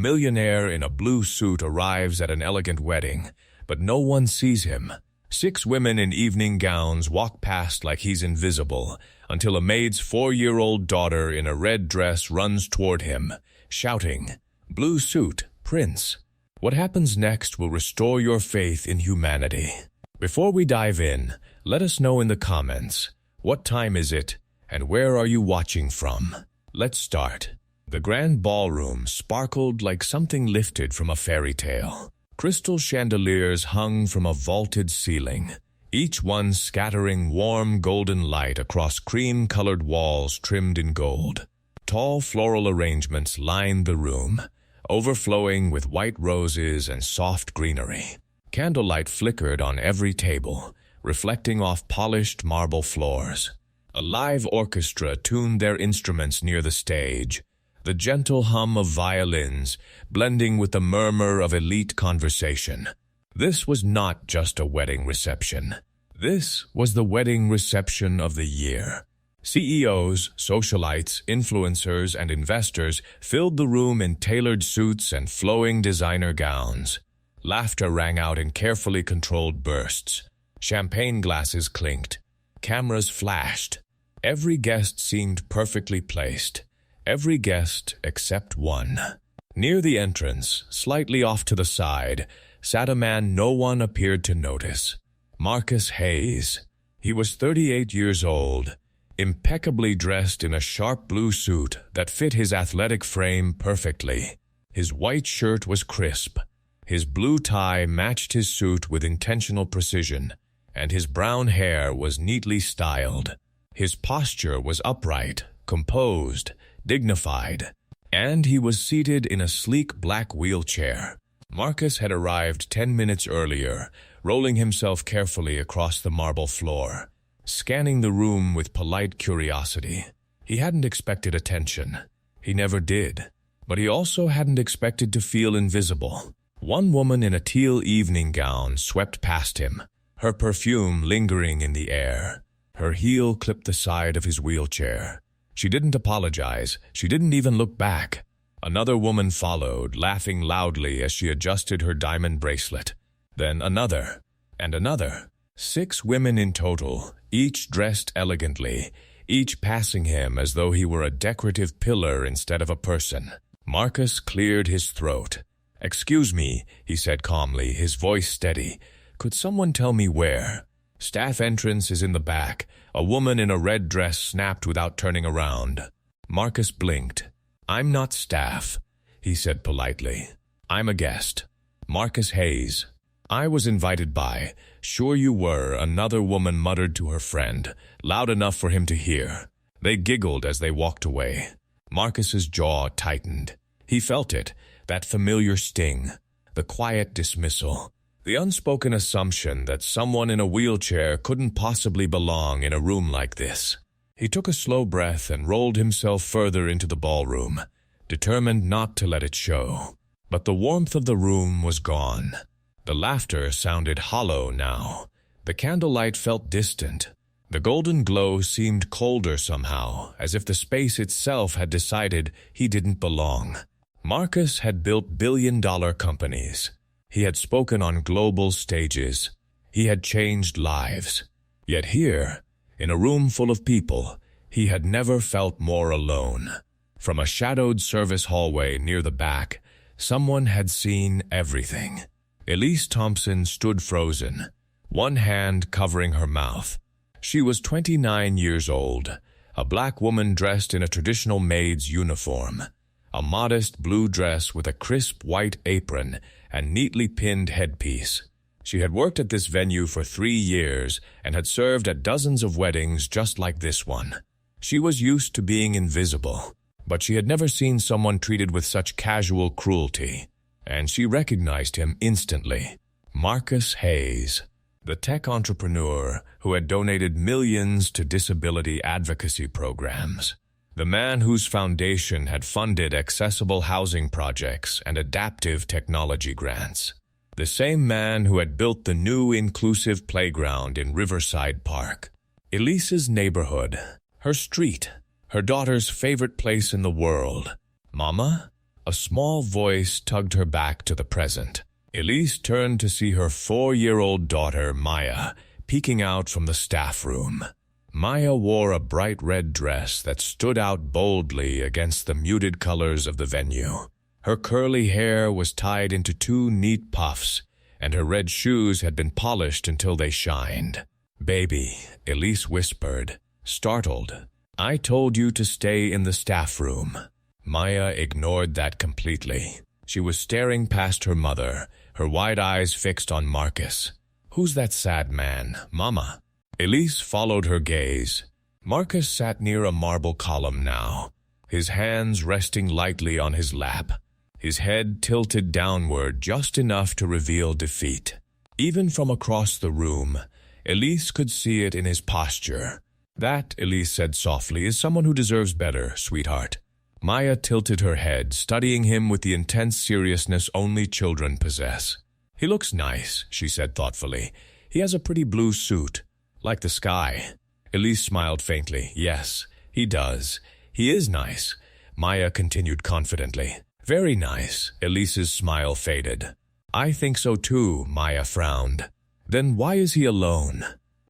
millionaire in a blue suit arrives at an elegant wedding, but no one sees him. 6 women in evening gowns walk past like he's invisible, until a maid's 4-year-old daughter in a red dress runs toward him, shouting, "Blue suit, prince." What happens next will restore your faith in humanity. Before we dive in, let us know in the comments, what time is it, and where are you watching from? Let's start. The grand ballroom sparkled like something lifted from a fairy tale. Crystal chandeliers hung from a vaulted ceiling, each one scattering warm golden light across cream-colored walls trimmed in gold. Tall floral arrangements lined the room, overflowing with white roses and soft greenery. Candlelight flickered on every table, reflecting off polished marble floors. A live orchestra tuned their instruments near the stage, the gentle hum of violins blending with the murmur of elite conversation. This was not just a wedding reception. This was the wedding reception of the year. CEOs, socialites, influencers, and investors filled the room in tailored suits and flowing designer gowns. Laughter rang out in carefully controlled bursts. Champagne glasses clinked. Cameras flashed. Every guest seemed perfectly placed. Every guest except one. Near the entrance, slightly off to the side, sat a man no one appeared to notice. Marcus Hayes. He was 38 years old, impeccably dressed in a sharp blue suit that fit his athletic frame perfectly. His white shirt was crisp. His blue tie matched his suit with intentional precision, and his brown hair was neatly styled. His posture was upright, composed, dignified, and he was seated in a sleek black wheelchair. Marcus had arrived 10 minutes earlier, rolling himself carefully across the marble floor, scanning the room with polite curiosity. He hadn't expected attention. He never did. But he also hadn't expected to feel invisible. One woman in a teal evening gown swept past him, her perfume lingering in the air. Her heel clipped the side of his wheelchair. She didn't apologize. She didn't even look back. Another woman followed, laughing loudly as she adjusted her diamond bracelet. Then another, and another. 6 women in total, each dressed elegantly, each passing him as though he were a decorative pillar instead of a person. Marcus cleared his throat. "Excuse me," he said calmly, his voice steady. "Could someone tell me where?" "Staff entrance is in the back," a woman in a red dress snapped without turning around. Marcus blinked. "I'm not staff," he said politely. "I'm a guest. Marcus Hayes. I was invited by." "Sure you were," another woman muttered to her friend, loud enough for him to hear. They giggled as they walked away. Marcus's jaw tightened. He felt it, that familiar sting, the quiet dismissal. The unspoken assumption that someone in a wheelchair couldn't possibly belong in a room like this. He took a slow breath and rolled himself further into the ballroom, determined not to let it show. But the warmth of the room was gone. The laughter sounded hollow now. The candlelight felt distant. The golden glow seemed colder somehow, as if the space itself had decided he didn't belong. Marcus had built billion-dollar companies. He had spoken on global stages. He had changed lives. Yet here, in a room full of people, he had never felt more alone. From a shadowed service hallway near the back, someone had seen everything. Elise Thompson stood frozen, one hand covering her mouth. She was 29 years old, a black woman dressed in a traditional maid's uniform, a modest blue dress with a crisp white apron and neatly pinned headpiece. She had worked at this venue for 3 years and had served at dozens of weddings just like this one. She was used to being invisible, but she had never seen someone treated with such casual cruelty, and she recognized him instantly. Marcus Hayes, the tech entrepreneur who had donated millions to disability advocacy programs. The man whose foundation had funded accessible housing projects and adaptive technology grants. The same man who had built the new inclusive playground in Riverside Park. Elise's neighborhood, her street, her daughter's favorite place in the world. "Mama?" A small voice tugged her back to the present. Elise turned to see her 4-year-old daughter, Maya, peeking out from the staff room. Maya wore a bright red dress that stood out boldly against the muted colors of the venue. Her curly hair was tied into 2 neat puffs, and her red shoes had been polished until they shined. "Baby," Elise whispered, startled. "I told you to stay in the staff room." Maya ignored that completely. She was staring past her mother, her wide eyes fixed on Marcus. "Who's that sad man, Mama?" Elise followed her gaze. Marcus sat near a marble column now, his hands resting lightly on his lap, his head tilted downward just enough to reveal defeat. Even from across the room, Elise could see it in his posture. "That," Elise said softly, "is someone who deserves better, sweetheart." Maya tilted her head, studying him with the intense seriousness only children possess. "He looks nice," she said thoughtfully. "He has a pretty blue suit, like the sky." Elise smiled faintly. "Yes, he does. He is nice," Maya continued confidently. "Very nice." Elise's smile faded. "I think so too," Maya frowned. "Then why is he alone?"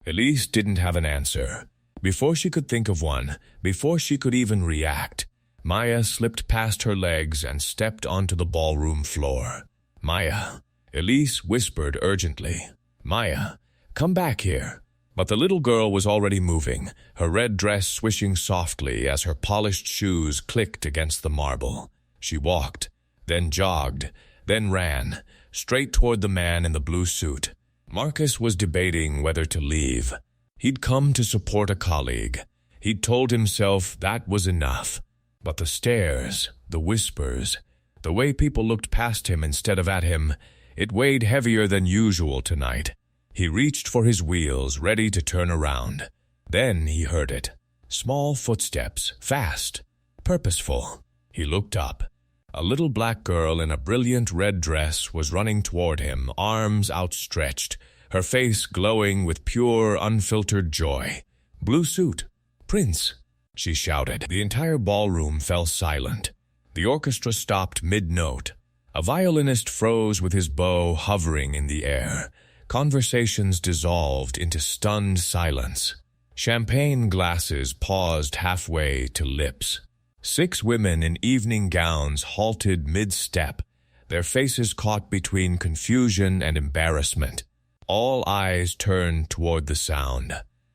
Elise didn't have an answer. Before she could think of one, before she could even react, Maya slipped past her legs and stepped onto the ballroom floor. "Maya," Elise whispered urgently. "Maya, come back here." But the little girl was already moving, her red dress swishing softly as her polished shoes clicked against the marble. She walked, then jogged, then ran, straight toward the man in the blue suit. Marcus was debating whether to leave. He'd come to support a colleague. He'd told himself that was enough. But the stares, the whispers, the way people looked past him instead of at him, it weighed heavier than usual tonight. He reached for his wheels, ready to turn around. Then he heard it. Small footsteps, fast, purposeful. He looked up. A little black girl in a brilliant red dress was running toward him, arms outstretched, her face glowing with pure, unfiltered joy. "Blue suit! Prince!" she shouted. The entire ballroom fell silent. The orchestra stopped mid-note. A violinist froze with his bow hovering in the air. Conversations dissolved into stunned silence. Champagne glasses paused halfway to lips. 6 women in evening gowns halted mid-step, their faces caught between confusion and embarrassment. All eyes turned toward the sound.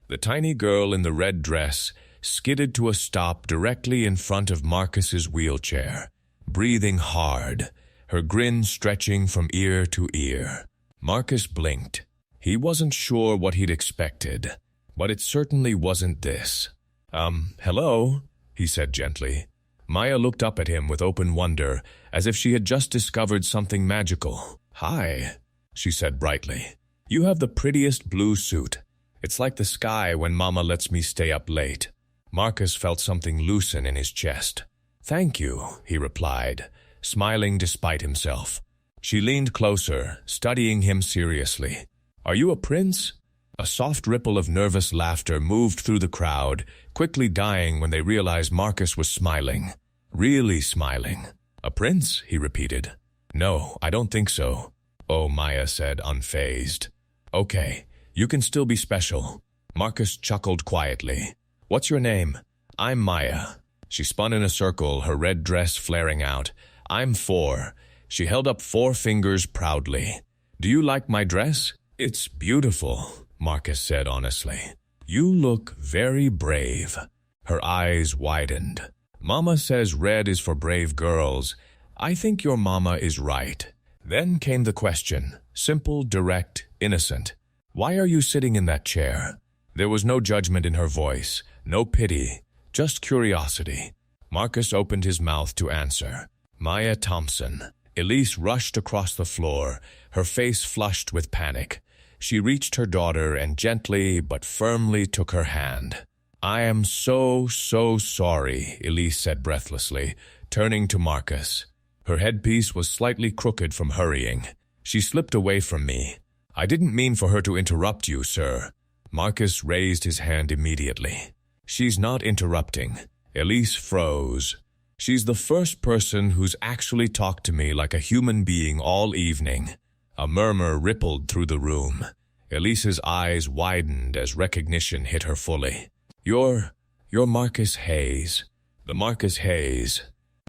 The tiny girl in the red dress skidded to a stop directly in front of Marcus's wheelchair, breathing hard, her grin stretching from ear to ear. Marcus blinked. He wasn't sure what he'd expected, but it certainly wasn't this. Hello?" he said gently. Maya looked up at him with open wonder, as if she had just discovered something magical. "Hi," she said brightly. "You have the prettiest blue suit. It's like the sky when Mama lets me stay up late." Marcus felt something loosen in his chest. "Thank you," he replied, smiling despite himself. She leaned closer, studying him seriously. "Are you a prince?" A soft ripple of nervous laughter moved through the crowd, quickly dying when they realized Marcus was smiling. Really smiling. "A prince?" he repeated. "No, I don't think so." "Oh," Maya said, unfazed. "Okay, you can still be special." Marcus chuckled quietly. "What's your name?" "I'm Maya." She spun in a circle, her red dress flaring out. "I'm 4. She held up 4 fingers proudly. "Do you like my dress?" "It's beautiful," Marcus said honestly. "You look very brave." Her eyes widened. "Mama says red is for brave girls. I think your mama is right." Then came the question, simple, direct, innocent. "Why are you sitting in that chair?" There was no judgment in her voice, no pity, just curiosity. Marcus opened his mouth to answer. "Maya Thompson." Elise rushed across the floor, her face flushed with panic. She reached her daughter and gently but firmly took her hand. "I am so sorry," Elise said breathlessly, turning to Marcus. Her headpiece was slightly crooked from hurrying. "She slipped away from me. I didn't mean for her to interrupt you, sir." Marcus raised his hand immediately. "She's not interrupting." Elise froze. She's the first person who's actually talked to me like a human being all evening. A murmur rippled through the room. Elise's eyes widened as recognition hit her fully. You're Marcus Hayes. The Marcus Hayes.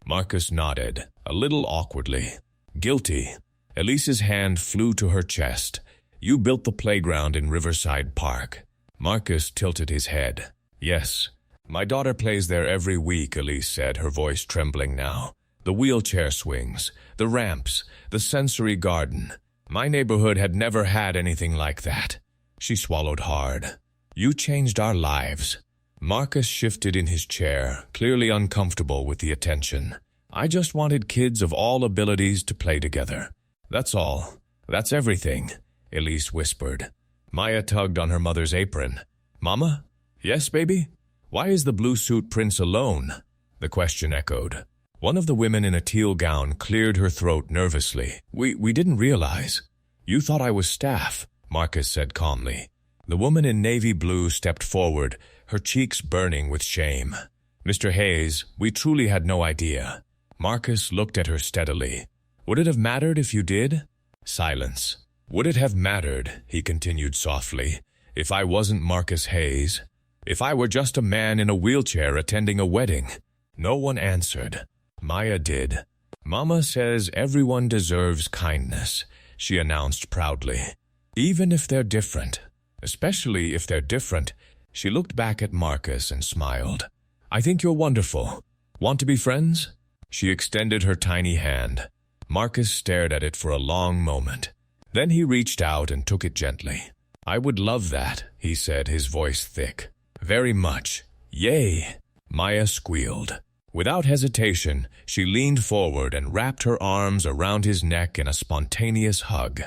Marcus nodded, a little awkwardly. Guilty. Elise's hand flew to her chest. You built the playground in Riverside Park. Marcus tilted his head. Yes. My daughter plays there every week, Elise said, her voice trembling now. The wheelchair swings, the ramps, the sensory garden. My neighborhood had never had anything like that. She swallowed hard. You changed our lives. Marcus shifted in his chair, clearly uncomfortable with the attention. I just wanted kids of all abilities to play together. That's all. That's everything, Elise whispered. Maya tugged on her mother's apron. Mama? Yes, baby? Why is the blue suit prince alone? The question echoed. One of the women in a teal gown cleared her throat nervously. We didn't realize. You thought I was staff, Marcus said calmly. The woman in navy blue stepped forward, her cheeks burning with shame. Mr. Hayes, we truly had no idea. Marcus looked at her steadily. Would it have mattered if you did? Silence. Would it have mattered, he continued softly, if I wasn't Marcus Hayes? If I were just a man in a wheelchair attending a wedding? No one answered. Maya did. Mama says everyone deserves kindness, she announced proudly. Even if they're different. Especially if they're different. She looked back at Marcus and smiled. I think you're wonderful. Want to be friends? She extended her tiny hand. Marcus stared at it for a long moment. Then he reached out and took it gently. I would love that, he said, his voice thick. Very much. Yay! Maya squealed. Without hesitation, she leaned forward and wrapped her arms around his neck in a spontaneous hug.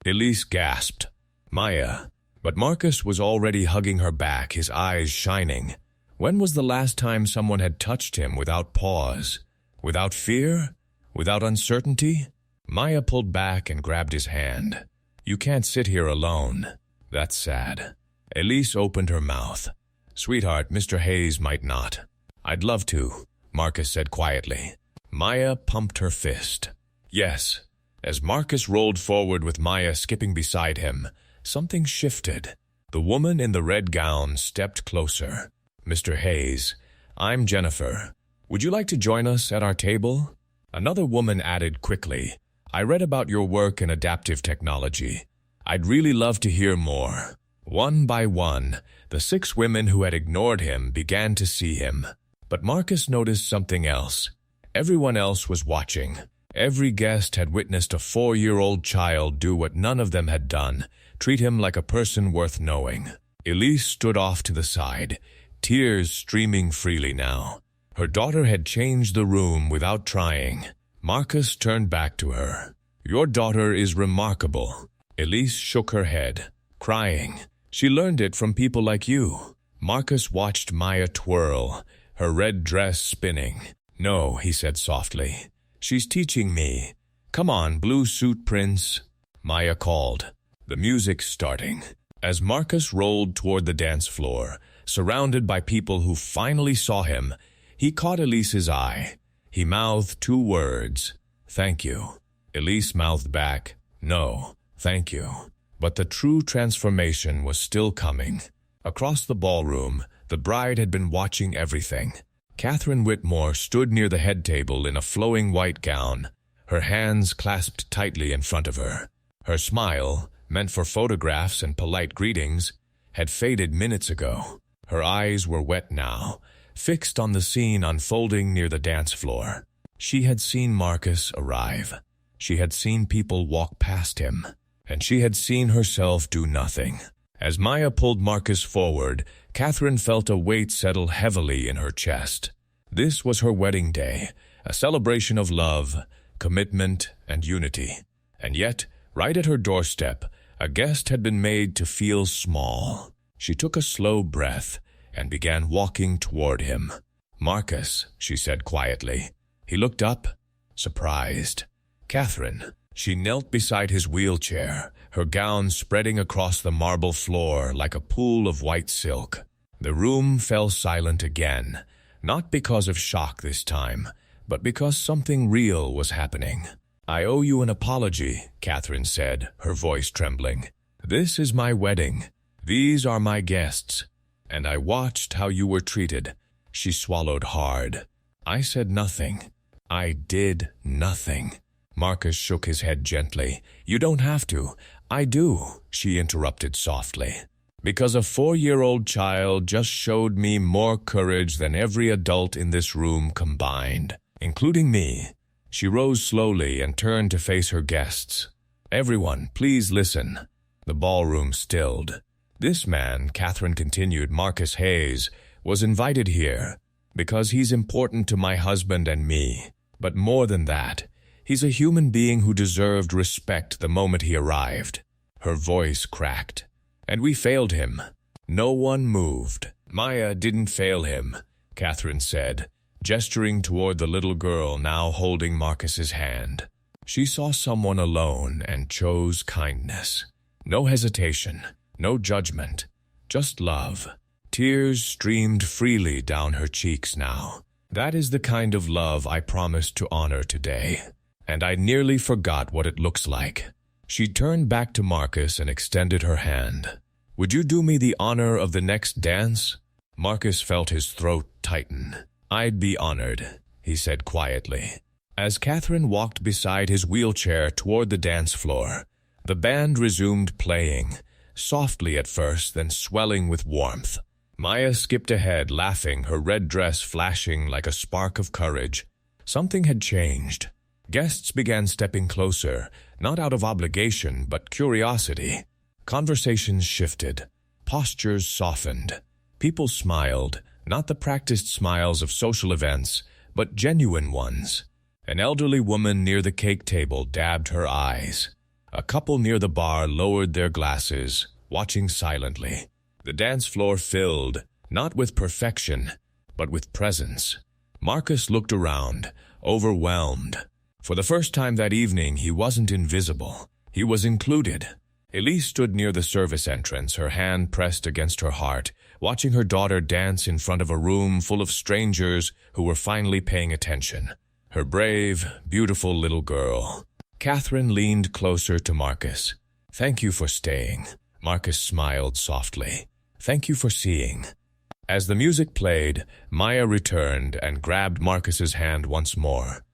Elise gasped. Maya. But Marcus was already hugging her back, his eyes shining. When was the last time someone had touched him without pause? Without fear? Without uncertainty? Maya pulled back and grabbed his hand. You can't sit here alone. That's sad. Elise opened her mouth. Sweetheart, Mr. Hayes might not. I'd love to, Marcus said quietly. Maya pumped her fist. Yes. As Marcus rolled forward with Maya skipping beside him, something shifted. The woman in the red gown stepped closer. Mr. Hayes, I'm Jennifer. Would you like to join us at our table? Another woman added quickly. I read about your work in adaptive technology. I'd really love to hear more. One by one, the 6 women who had ignored him began to see him. But Marcus noticed something else. Everyone else was watching. Every guest had witnessed a 4-year-old child do what none of them had done, treat him like a person worth knowing. Elise stood off to the side, tears streaming freely now. Her daughter had changed the room without trying. Marcus turned back to her. Your daughter is remarkable. Elise shook her head, crying. She learned it from people like you. Marcus watched Maya twirl, her red dress spinning. No, he said softly. She's teaching me. Come on, blue suit prince. Maya called. The music starting. As Marcus rolled toward the dance floor, surrounded by people who finally saw him, he caught Elise's eye. He mouthed 2 words. Thank you. Elise mouthed back. No, thank you. But the true transformation was still coming. Across the ballroom, the bride had been watching everything. Catherine Whitmore stood near the head table in a flowing white gown, her hands clasped tightly in front of her. Her smile, meant for photographs and polite greetings, had faded minutes ago. Her eyes were wet now, fixed on the scene unfolding near the dance floor. She had seen Marcus arrive. She had seen people walk past him. And she had seen herself do nothing. As Maya pulled Marcus forward, Catherine felt a weight settle heavily in her chest. This was her wedding day, a celebration of love, commitment, and unity. And yet, right at her doorstep, a guest had been made to feel small. She took a slow breath and began walking toward him. Marcus, she said quietly. He looked up, surprised. Catherine. She knelt beside his wheelchair, her gown spreading across the marble floor like a pool of white silk. The room fell silent again, not because of shock this time, but because something real was happening. "I owe you an apology," Catherine said, her voice trembling. "This is my wedding. These are my guests. And I watched how you were treated." She swallowed hard. "I said nothing. I did nothing." Marcus shook his head gently. "You don't have to." "I do," she interrupted softly. "Because a 4-year-old child just showed me more courage than every adult in this room combined, including me." She rose slowly and turned to face her guests. "Everyone, please listen." The ballroom stilled. "This man," Catherine continued, "Marcus Hayes, was invited here because he's important to my husband and me. But more than that, he's a human being who deserved respect the moment he arrived." Her voice cracked. "And we failed him." No one moved. "Maya didn't fail him," Catherine said, gesturing toward the little girl now holding Marcus's hand. "She saw someone alone and chose kindness. No hesitation, no judgment, just love." Tears streamed freely down her cheeks now. "That is the kind of love I promised to honor today, and I nearly forgot what it looks like." She turned back to Marcus and extended her hand. "Would you do me the honor of the next dance?" Marcus felt his throat tighten. "I'd be honored," he said quietly. As Catherine walked beside his wheelchair toward the dance floor, the band resumed playing, softly at first, then swelling with warmth. Maya skipped ahead, laughing, her red dress flashing like a spark of courage. Something had changed. Guests began stepping closer, not out of obligation, but curiosity. Conversations shifted. Postures softened. People smiled, not the practiced smiles of social events, but genuine ones. An elderly woman near the cake table dabbed her eyes. A couple near the bar lowered their glasses, watching silently. The dance floor filled, not with perfection, but with presence. Marcus looked around, overwhelmed. For the first time that evening, he wasn't invisible. He was included. Elise stood near the service entrance, her hand pressed against her heart, watching her daughter dance in front of a room full of strangers who were finally paying attention. Her brave, beautiful little girl. Catherine leaned closer to Marcus. "Thank you for staying." Marcus smiled softly. "Thank you for seeing." As the music played, Maya returned and grabbed Marcus's hand once more.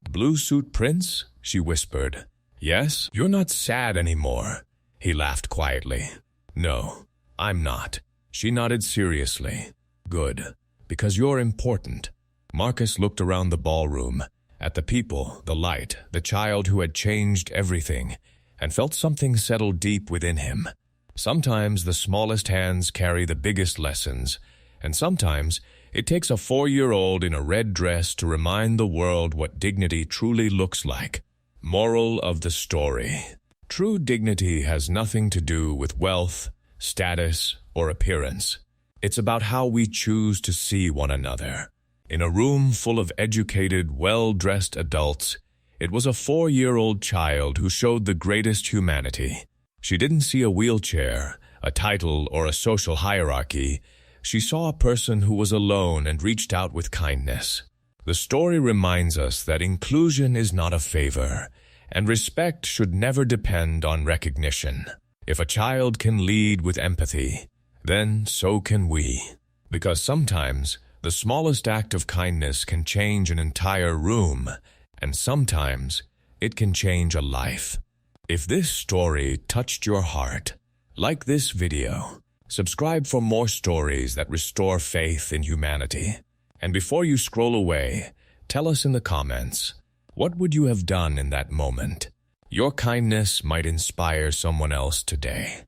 "Blue suit prince?" she whispered. "Yes? You're not sad anymore." He laughed quietly. "No, I'm not." She nodded seriously. "Good, because you're important." Marcus looked around the ballroom, at the people, the light, the child who had changed everything, and felt something settle deep within him. Sometimes the smallest hands carry the biggest lessons, and sometimes it takes a 4-year-old in a red dress to remind the world what dignity truly looks like. Moral of the story: true dignity has nothing to do with wealth, status, or appearance. It's about how we choose to see one another. In a room full of educated, well-dressed adults, it was a 4-year-old child who showed the greatest humanity. She didn't see a wheelchair, a title, or a social hierarchy. She saw a person who was alone and reached out with kindness. The story reminds us that inclusion is not a favor, and respect should never depend on recognition. If a child can lead with empathy, then so can we. Because sometimes the smallest act of kindness can change an entire room, and sometimes it can change a life. If this story touched your heart, like this video. Subscribe for more stories that restore faith in humanity. And before you scroll away, tell us in the comments, what would you have done in that moment? Your kindness might inspire someone else today.